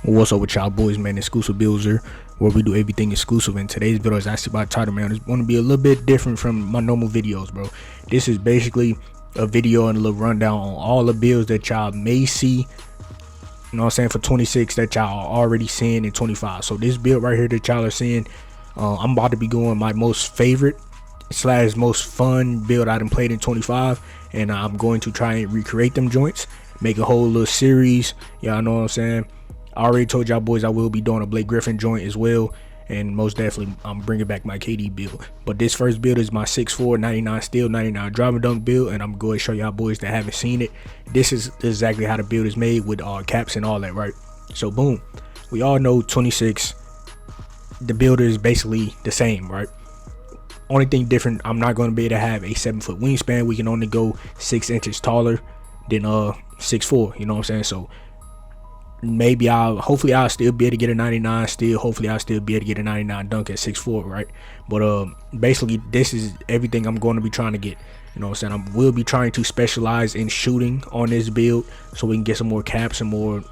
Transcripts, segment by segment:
What's up with y'all boys, man? Exclusive Builder, where we do everything exclusive. And today's video is actually about title, man. It's going to be a little bit different from my normal videos, bro. This is basically a video and a little rundown on all the builds that y'all may see, you know what I'm saying, for 26 that y'all are already seeing in 25. So this build right here that y'all are seeing, I'm about to be going my most favorite / most fun build I done played in 25, and I'm going to try and recreate them joints, make a whole little series. Y'all know what I'm saying. I already told y'all boys I will be doing a Blake Griffin joint as well, and most definitely I'm bringing back my KD build. But this first build is my 6'4", 99 steal, 99 driving dunk build, and I'm going to show y'all boys that haven't seen it. This is exactly how the build is made with caps and all that, right? So boom, we all know 26, the build is basically the same, right? Only thing different, I'm not going to be able to have a 7-foot wingspan. We can only go 6 inches taller than 6'4", you know what I'm saying? So maybe hopefully I'll still be able to get a 99 steal. Hopefully I'll still be able to get a 99 dunk at 6'4", right? But basically this is everything I'm going to be trying to get. You know what I'm saying? I will be trying to specialize in shooting on this build so we can get some more caps and more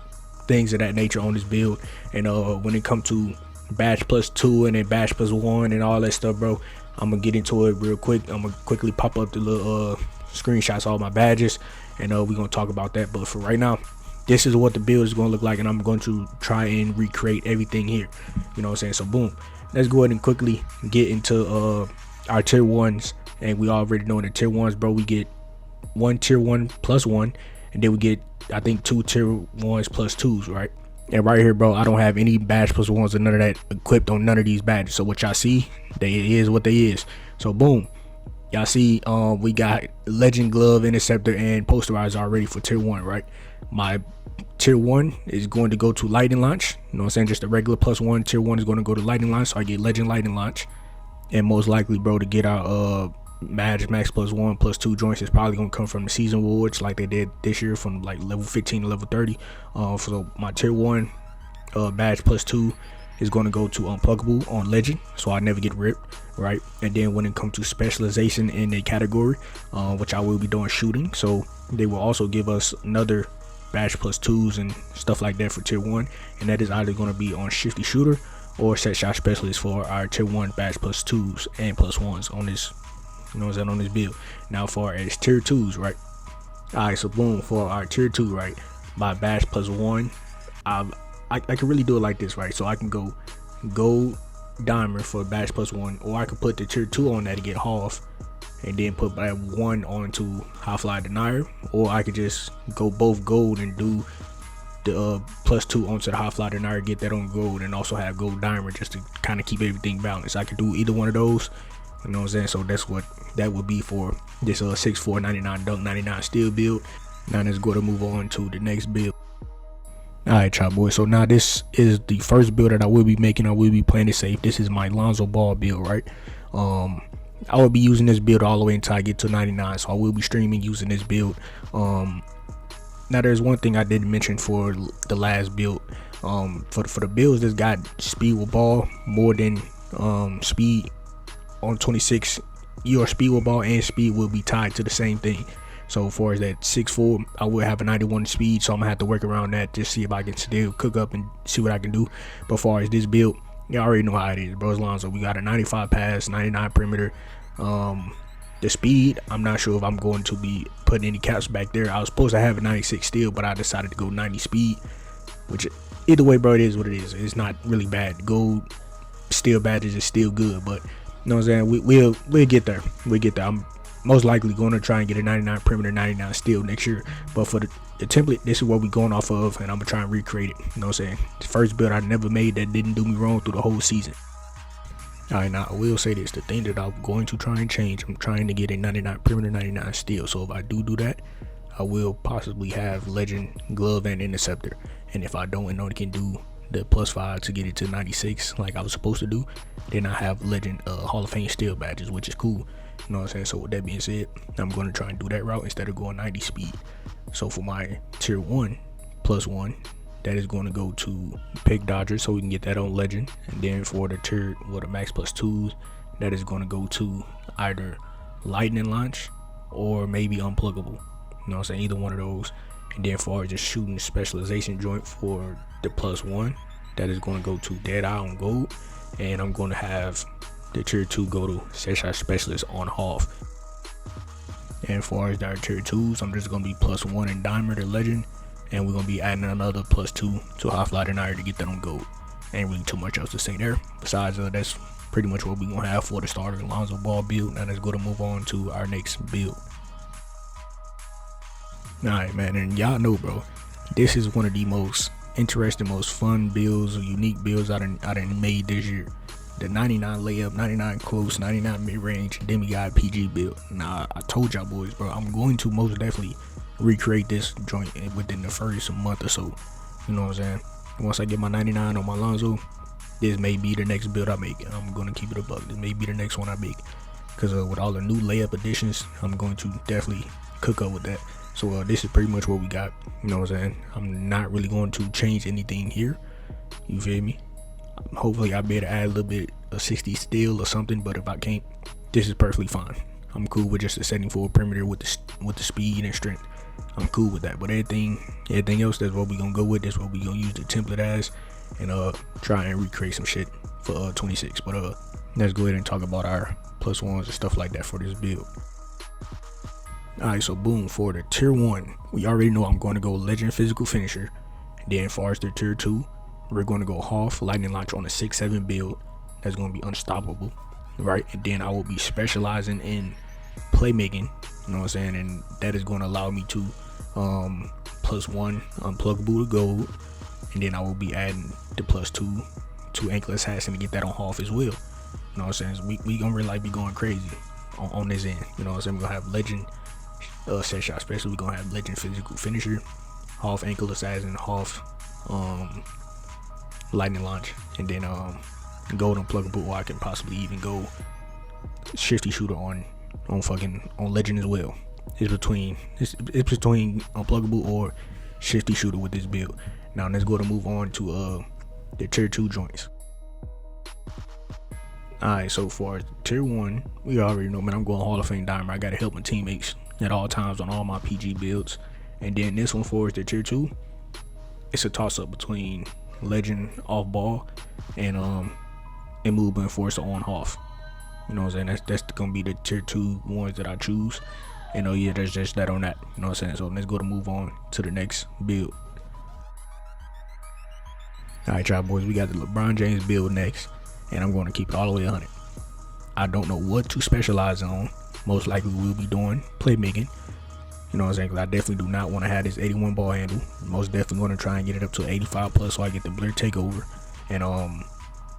things of that nature on this build. And when it comes to badge +2 and then badge +1 and all that stuff, bro, I'm gonna get into it real quick. I'm gonna quickly pop up the little screenshots of all my badges, and we're gonna talk about that. But for right now, this is what the build is going to look like, and I'm going to try and recreate everything here. You know what I'm saying? So boom, let's go ahead and quickly get into our tier 1s. And we already know in the tier 1s, bro, we get one tier 1 +1, and then we get, I think, 2 tier 1s +2s, right? And right here, bro, I don't have any badge +1s or none of that equipped on none of these badges. So what y'all see, they is what they is. So boom, y'all see we got legend glove, interceptor, and posterizer already for tier 1, right? My tier 1 is going to go to lightning launch. You know what I'm saying? Just a regular +1. Tier 1 is going to go to lightning launch, so I get legend lightning launch. And most likely, bro, to get our max +1 +2 joints is probably going to come from the season awards like they did this year from like level 15 to level 30. So my tier 1 badge +2 is going to go to unpluckable on legend, so I never get ripped, right? And then when it comes to specialization in a category, which I will be doing shooting, so they will also give us another badge +2s and stuff like that for tier 1, and that is either going to be on shifty shooter or set shot specialist for our tier 1 badge +2s and +1s on this, you know what I'm saying, on this build. Now for as tier 2s, right? All right, so boom, for our tier 2, right, my badge +1, I can really do it like this, right? So I can go gold diamond for badge +1, or I could put the tier 2 on that to get half, and then put that 1 onto high fly denier, or I could just go both gold and do the +2 onto the high fly denier, get that on gold, and also have gold diamond just to kind of keep everything balanced. I could do either one of those, you know what I'm saying? So that's what that would be for this 6'4", 99 dunk, 99 steal build. Now let's go to move on to the next build. All right, y'all boys, so now this is the first build that I will be making. I will be playing it safe. This is my Lonzo Ball build, right? I will be using this build all the way until I get to 99, so I will be streaming using this build. Now there's one thing I didn't mention for the last build. For the builds that's got speed with ball more than speed on 26, your speed with ball and speed will be tied to the same thing. So far as that 6'4", I will have a 91 speed, so I'm gonna have to work around that, just see if I can still cook up and see what I can do. But as far as this build, you already know how it is, bro. It's Lonzo. We got a 95 pass, 99 perimeter. The speed, I'm not sure if I'm going to be putting any caps back there. I was supposed to have a 96 steal, but I decided to go 90 speed, which either way, bro, it is what it is. It's not really bad. Gold steal badges is still good, but you know what I'm saying? We'll get there. We'll get there. I'm most likely going to try and get a 99 perimeter, 99 steal next year. But for the template, this is what we're going off of, and I'm gonna try and recreate it. You know what I'm saying? The first build I never made that didn't do me wrong through the whole season. All right, now I will say this: the thing that I'm going to try and change, I'm trying to get a 99 perimeter, 99 steal. So if I do that, I will possibly have legend glove and interceptor. And if I don't and only can do the +5 to get it to 96 like I was supposed to do, then I have legend Hall of Fame steal badges, which is cool. You know what I'm saying? So with that being said, I'm going to try and do that route instead of going 90 speed. So for my tier 1 +1, that is going to go to pick dodger, so we can get that on legend. And then for the tier, the max +2s, that is going to go to either lightning launch or maybe unpluggable. You know what I'm saying? Either one of those. And then for the shooting specialization joint for the +1, that is going to go to Dead Eye on gold. And I'm going to have the tier 2 go to set shot specialist on half. And for as our tier 2s, I'm just going to be +1 in diamond or legend. And we're going to be adding another +2 to highlight and iron to get that on gold. Ain't really too much else to say there. Besides, that's pretty much what we're going to have for the starter Lonzo Ball build. Now let's go to move on to our next build. Alright, man, and y'all know, bro, this is one of the most interesting, most fun builds or unique builds I done made this year. The 99 layup, 99 close, 99 mid-range demigod PG build. Now, I told y'all boys, bro, I'm going to most definitely recreate this joint within the first month or so. You know what I'm saying? Once I get my 99 on my Lonzo, this may be the next build I make. I'm going to keep it a buck. This may be the next one I make. Because with all the new layup additions, I'm going to definitely cook up with that. So this is pretty much what we got. You know what I'm saying? I'm not really going to change anything here. You feel me? Hopefully I'll be able to add a little bit of 60 steel or something. But if I can't, this is perfectly fine. I'm cool with just the setting for a perimeter with the speed and strength. I'm cool with that. But everything else, that's what we gonna go with. That's what we gonna use the template as, and try and recreate some shit for 26. But let's go ahead and talk about our +1s and stuff like that for this build. Alright, so boom, for the tier 1, we already know I'm going to go legend physical finisher. And then as far as the tier 2, we're going to go half lightning launch on a 6-7 build. That's going to be unstoppable, right? And then I will be specializing in playmaking, you know what I'm saying? And that is going to allow me to +1 unpluggable to gold. And then I will be adding the +2 to ankle assassin to get that on half as well. You know what I'm saying? So we gonna really be going crazy on this end. You know what I'm saying? We're gonna have legend set shot special. We're gonna have legend physical finisher, half ankle assassin, half lightning launch, and then gold unpluggable, or I can possibly even go shifty shooter on legend as well. It's between unpluggable or shifty shooter with this build. Now let's go to move on to the tier 2 joints. Alright, so for tier 1, we already know, man, I'm going Hall of Fame diamond. I gotta help my teammates at all times on all my PG builds. And then this one for the tier 2, it's a toss up between legend off ball and immovable enforcer on half. You know what I'm saying? That's gonna be the tier 2 ones that I choose. And yeah, there's just that on that. You know what I'm saying? So let's go to move on to the next build. Alright, y'all boys, we got the LeBron James build next, and I'm going to keep it all the way 100. I don't know what to specialize on. Most likely we'll be doing playmaking. You know what I'm saying? 'Cause I definitely do not want to have this 81 ball handle. Most definitely going to try and get it up to 85 plus so I get the blur takeover. And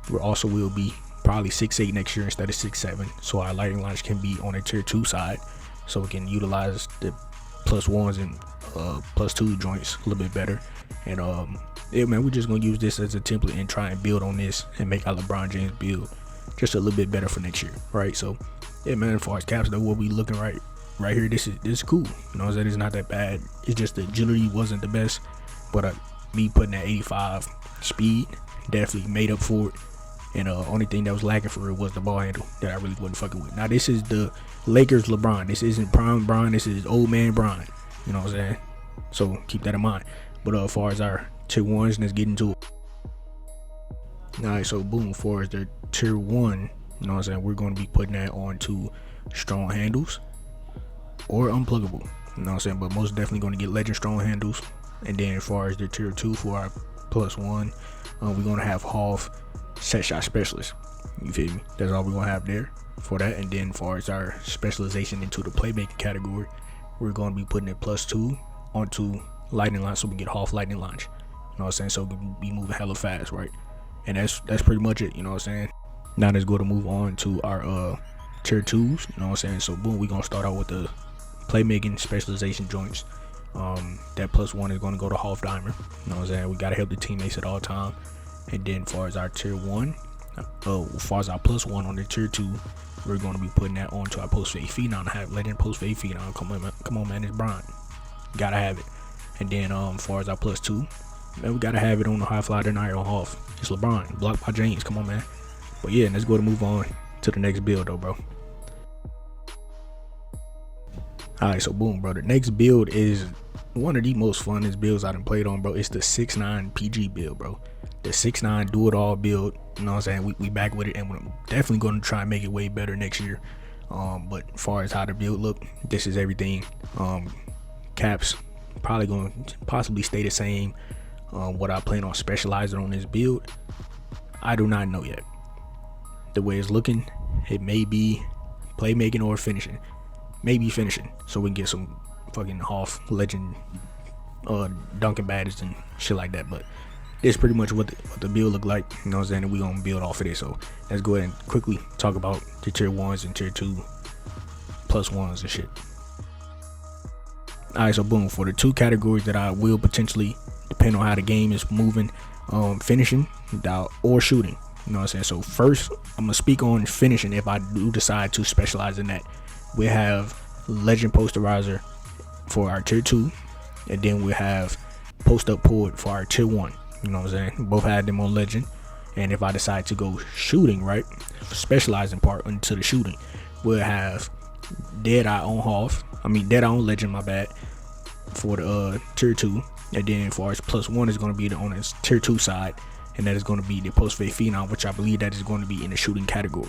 we also will be probably 6'8 next year instead of 6'7. So our lighting launch can be on a tier 2 side, so we can utilize the +1s and +2 joints a little bit better. And yeah, man, we're just gonna use this as a template and try and build on this and make our LeBron James build just a little bit better for next year, right? So yeah, man, as far as caps though, what we looking right here, this is cool. You know what I'm saying? It's not that bad. It's just the agility wasn't the best, but me putting that 85 speed definitely made up for it. And only thing that was lacking for it was the ball handle that I really wasn't fucking with. Now this is the Lakers LeBron. This isn't prime Bron. This is old man Bron. You know what I'm saying? So keep that in mind. But as far as our tier 1s, let's get into it. Alright, so boom, for the tier 1, you know what I'm saying, we're going to be putting that onto strong handles or unpluggable. You know what I'm saying? But most definitely going to get legend strong handles. And then as far as the tier 2 for our +1, we're going to have half set shot specialist. You feel me? That's all we're going to have there for that. And then as far as our specialization into the playmaking category, we're going to be putting it +2 onto lightning launch so we get half lightning launch. You know what I'm saying? So we can be moving hella fast, right? And that's pretty much it. You know what I'm saying? Now let's go to move on to our tier 2s. You know what I'm saying? So boom, we're going to start out with the playmaking specialization joints. That +1 is going to go to half diamond. You know what I'm saying? We got to help the teammates at all time. And then as far as our tier 1, as far as our +1 on the tier 2, we're going to be putting that onto our post-fade phenom. Have legend post-fade phenom. Come on, man, it's Bron. Gotta have it. And then as far as our +2, man, we gotta have it on the high flyer tonight on half. It's LeBron, blocked by James. Come on, man. But yeah, let's go to move on to the next build though, bro. Alright, so boom, bro. The next build is one of the most funnest builds I done played on, bro. It's the 6'9 PG build, bro. The 6'9 do it all build. You know what I'm saying? We back with it, and we're definitely going to try and make it way better next year. But as far as how the build look, this is everything. Caps probably going to possibly stay the same. What I plan on specializing on this build, I do not know yet. The way it's looking, it may be playmaking or finishing. Maybe finishing, so we can get some fucking Hoff legend dunking badges and shit like that. But it's pretty much what the build look like. You know what I'm saying? And we gonna build off of this. So let's go ahead and quickly talk about the tier 1s and tier 2 plus 1s and shit. Alright, so boom, for the 2 categories that I will potentially, depending on how the game is moving, finishing or shooting. You know what I'm saying? So first, I'm gonna speak on finishing if I do decide to specialize in that. We have legend posterizer for our tier 2, and then we have post up pulled for our tier 1. You know what I'm saying? Both had them on legend. And if I decide to go shooting, right, specializing part into the shooting, we'll have dead eye on Hoff. Dead eye on legend, my bad, for the tier 2. And then as far as plus 1 is going to be on this tier 2 side, and that is going to be the post fade phenom, which I believe that is going to be in the shooting category.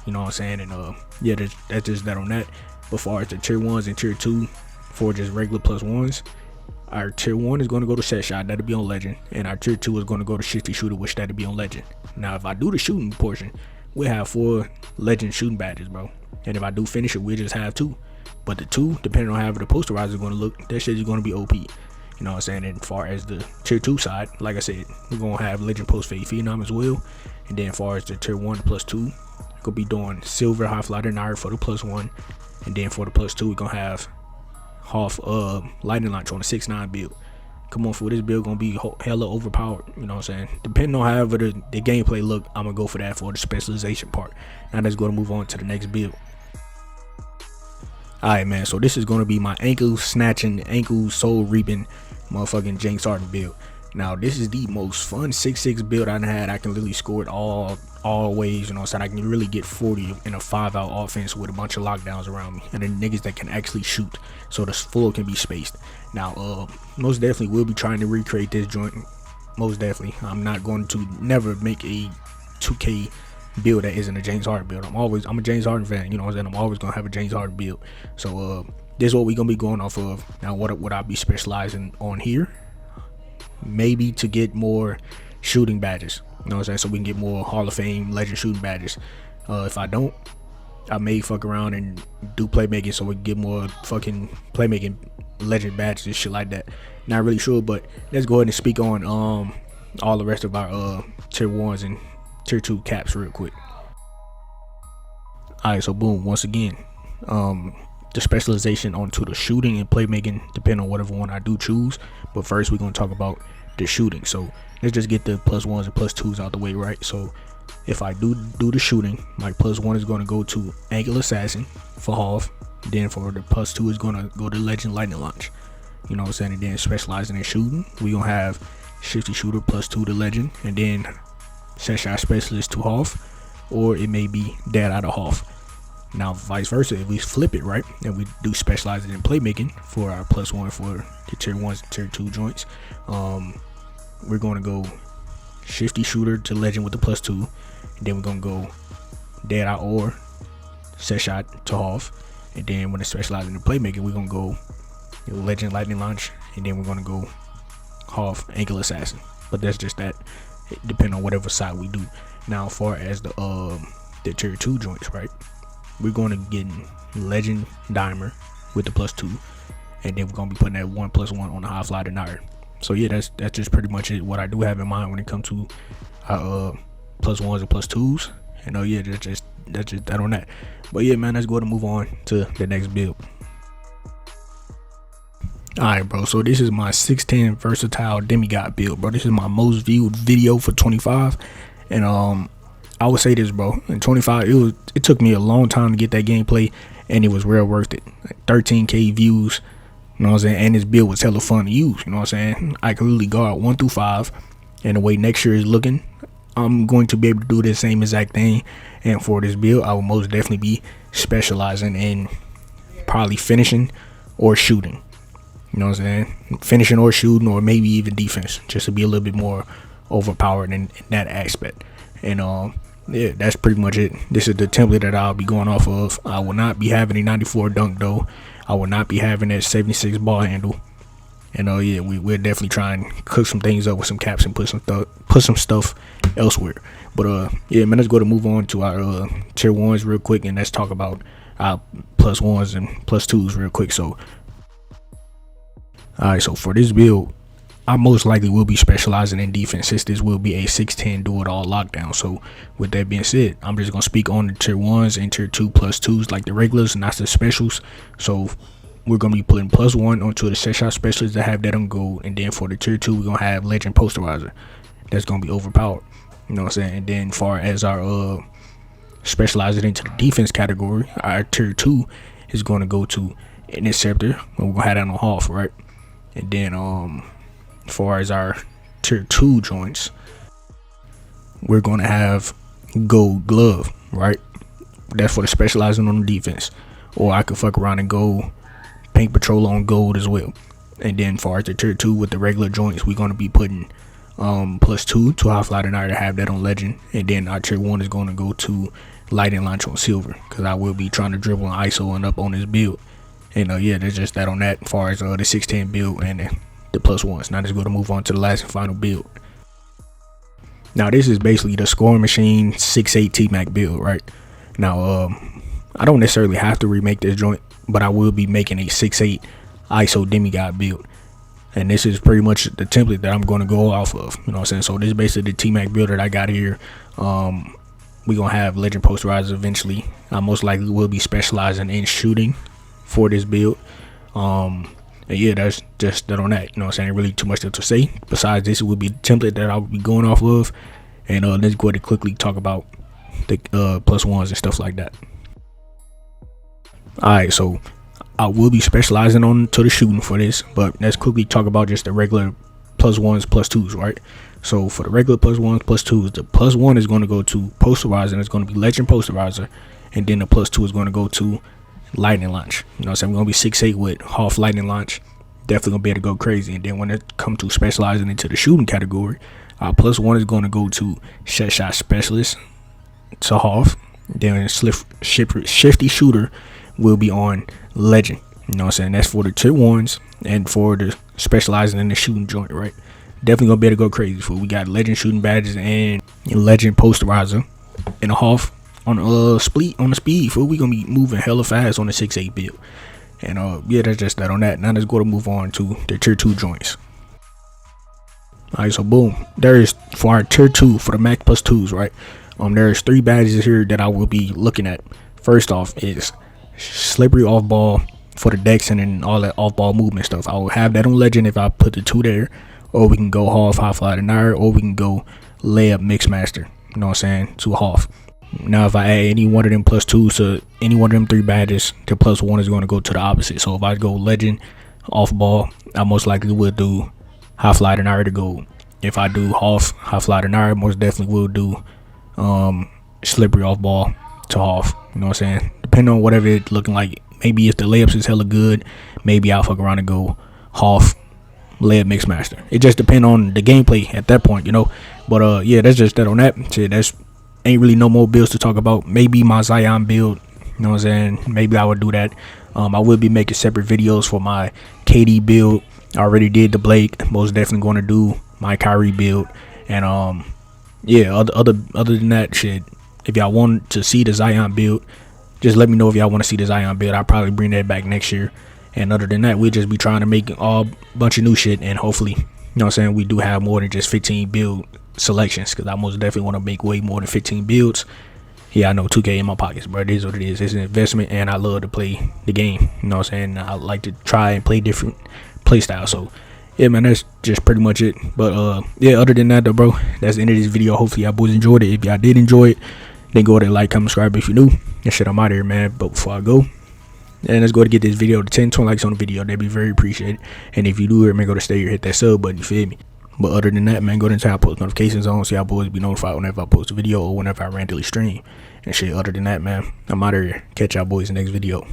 You know what I'm saying? And yeah, that's just that on that. But as far as the tier 1s and tier 2 for just regular plus 1s, our tier 1 is going to go to set shot, that'll be on legend, and our tier 2 is going to go to shifty shooter, which that'll be on legend. Now if I do the shooting portion, we have 4 legend shooting badges, bro. And if I do finish it, we just have 2. But the 2, depending on how the posterizer is going to look, that shit is going to be OP. You know what I'm saying? And as far as the tier 2 side, like I said, we're going to have legend post fade phenom as well. And then as far as the tier 1 plus 2, we're going to be doing silver high flighter nire for the plus 1. And then for the plus 2, we're going to have Hoff lightning launch on the 6'9 build. Come on, for this build gonna be hella overpowered. You know what I'm saying? Depending on however the gameplay look, I'm gonna go for that for the specialization part. Now let's go to move on to the next build. Alright, man, so this is gonna be my ankle snatching, ankle soul reaping motherfucking James Harden build. Now this is the most fun 6'6 build I had. I can literally score it all ways. You know what I'm saying? I can really get 40 in a 5-out offense with a bunch of lockdowns around me, and then niggas that can actually shoot, so the floor can be spaced. Now most definitely will be trying to recreate this joint. Most definitely, I'm not going to never make a 2K build that isn't a James Harden build. I'm a James Harden fan. You know what I'm saying? I'm always gonna have a James Harden build. So this is what we're gonna be going off of. Now what would I be specializing on here? Maybe to get more shooting badges, you know what I'm saying, so we can get more Hall of Fame legend shooting badges. If I don't, I may fuck around and do playmaking, so we can get more fucking playmaking legend badges and shit like that. Not really sure, but let's go ahead and speak on all the rest of our tier 1s and tier 2 caps real quick. Alright, so boom, once again, the specialization onto the shooting and playmaking, depending on whatever one I do choose. But first, we're gonna talk about the shooting. So let's just get the plus 1s and plus 2s out the way, right? So if I do the shooting, my plus 1 is gonna go to ankle assassin for Hoff. Then for the plus 2 is gonna go to legend lightning launch. You know what I'm saying? And then specializing in shooting, we gonna have shifty shooter plus 2 to legend, and then set shot specialist to Hoff, or it may be dead out of Hoff. Now vice versa, if we flip it, right, and we do specializing in playmaking for our plus 1 for the tier 1s and tier 2 joints, we're going to go shifty shooter to legend with the plus 2, and then we're going to go dead eye or set shot to Hoff, and then when it's specializing in playmaking, we're going to go legend lightning launch, and then we're going to go Hoff ankle assassin. But that's just that, depending on whatever side we do. Now as far as the tier 2 joints, right, we're going to get legend dimer with the plus 2, and then we're going to be putting that 1 plus 1 on the high flighter nire. So yeah, that's just pretty much it, what I do have in mind when it comes to plus 1s and plus 2s. And yeah, that's just that on that. But yeah, man, let's go ahead and move on to the next build. Alright, bro, so this is my 6'10 versatile demigod build, bro. This is my most viewed video for 25, and I would say this, bro, in 25, it took me a long time to get that gameplay, and it was real worth it. Like 13K views, you know what I'm saying, and this build was hella fun to use, you know what I'm saying. I could literally guard 1 through 5, and the way next year is looking, I'm going to be able to do the same exact thing. And for this build, I will most definitely be specializing in probably finishing or shooting. You know what I'm saying? Finishing or shooting, or maybe even defense, just to be a little bit more overpowered in that aspect. And yeah, that's pretty much it. This is the template that I'll be going off of. I will not be having a 94 dunk though. I will not be having that 76 ball handle. And yeah, we'll definitely try and cook some things up with some caps and put some stuff elsewhere. But yeah, man, let's go to move on to our tier ones real quick, and let's talk about our plus ones and plus twos real quick. So alright, so for this build, I most likely will be specializing in defense, since this will be a 6'10" do-it-all lockdown. So with that being said, I'm just going to speak on the tier 1s and tier 2 plus 2s like the regulars, not the specials. So we're going to be putting plus 1 onto the set shot specialist to have that on gold. And then for the tier 2, we're going to have legend posterizer. That's going to be overpowered. You know what I'm saying? And then far as our specializing into the defense category, our tier 2 is going to go to interceptor. And we're going to have that on half, right? And then as far as our tier 2 joints, we're going to have gold glove, right? That's for the specializing on the defense. Or I could fuck around and go paint patrol on gold as well. And then as far as the tier 2 with the regular joints, we're going to be putting plus 2 to high fly tonight to have that on legend. And then our tier 1 is going to go to lightning launch on silver, because I will be trying to dribble and ISO and up on this build. And yeah, there's just that on that as far as the 6'10" build and the plus ones. Now let's go to move on to the last and final build. Now this is basically the scoring machine 6'8" T-Mac build, right? Now I don't necessarily have to remake this joint, but I will be making a 6'8" ISO demigod build. And this is pretty much the template that I'm going to go off of. You know what I'm saying? So this is basically the T-Mac build that I got here. We're going to have legend posterizer eventually. I most likely will be specializing in shooting for this build. And yeah, that's just that on that. You know what I'm saying? Really too much to say. Besides, this will be the template that I'll be going off of. And let's go ahead and quickly talk about the plus ones and stuff like that. Alright, so I will be specializing on to the shooting for this, but let's quickly talk about just the regular plus ones, plus twos, right? So for the regular plus ones, plus twos, the plus 1 is going to go to posterizer, and it's going to be legend posterizer. And then the plus 2 is going to go to lightning launch. You know what I'm saying? We're going to be 6'8" with half lightning launch. Definitely going to be able to go crazy. And then when it comes to specializing into the shooting category, our plus 1 is going to go to set shot specialist to half. Then shifty shooter will be on legend. You know what I'm saying? That's for the tier 1s and for the specializing in the shooting joint, right? Definitely going to be able to go crazy. For we got legend shooting badges and legend posterizer in a half. On the speed, fool, we gonna be moving hella fast on the 6'8" build. And yeah, that's just that on that. Now let's go to move on to the tier 2 joints. Alright, so boom, there is for our tier 2 for the Mac plus 2s, right? There's 3 badges here that I will be looking at. First off is slippery off ball for the decks and then all that off ball movement stuff. I will have that on legend if I put the 2 there, or we can go half high fly denier, or we can go layup mix master. You know what I'm saying? To half. Now if I add any one of them plus 2s to any one of them 3 badges, the plus 1 is going to go to the opposite. So if I go legend off ball, I most likely will do high fly denier to gold. If I do half high fly denier, most definitely will do slippery off ball to half. You know what I'm saying? Depending on whatever it's looking like. Maybe if the layups is hella good, maybe I'll fuck around and go half layup mix master. It just depends on the gameplay at that point, you know. But yeah, that's just that on that. Shit, that's ain't really no more builds to talk about. Maybe my Zion build, you know what I'm saying? Maybe I would do that. I will be making separate videos for my KD build. I already did the Blake. Most definitely going to do my Kyrie build. And yeah, other than that, shit, if y'all want to see the Zion build, just let me know if y'all want to see the Zion build. I'll probably bring that back next year. And other than that, we'll just be trying to make a bunch of new shit, and hopefully, you know what I'm saying, we do have more than just 15 build selections, because I most definitely want to make way more than 15 builds. Yeah, I know 2K in my pockets, but it is what it is. It's an investment, and I love to play the game. You know what I'm saying? I like to try and play different play styles. So yeah, man, that's just pretty much it. But yeah, other than that though, bro, that's the end of this video. Hopefully y'all boys enjoyed it. If y'all did enjoy it, then go ahead and like, comment, subscribe if you're new. And shit, I'm out of here, man. But before I go, and let's go to get this video to 10, 20 likes on the video. That'd be very appreciated. And if you do it, man, go to stay here, hit that sub button, you feel me? But other than that, man, go to turn post notifications on so y'all boys be notified whenever I post a video or whenever I randomly stream. And shit, other than that, man, I'm out of here. Catch y'all boys in the next video.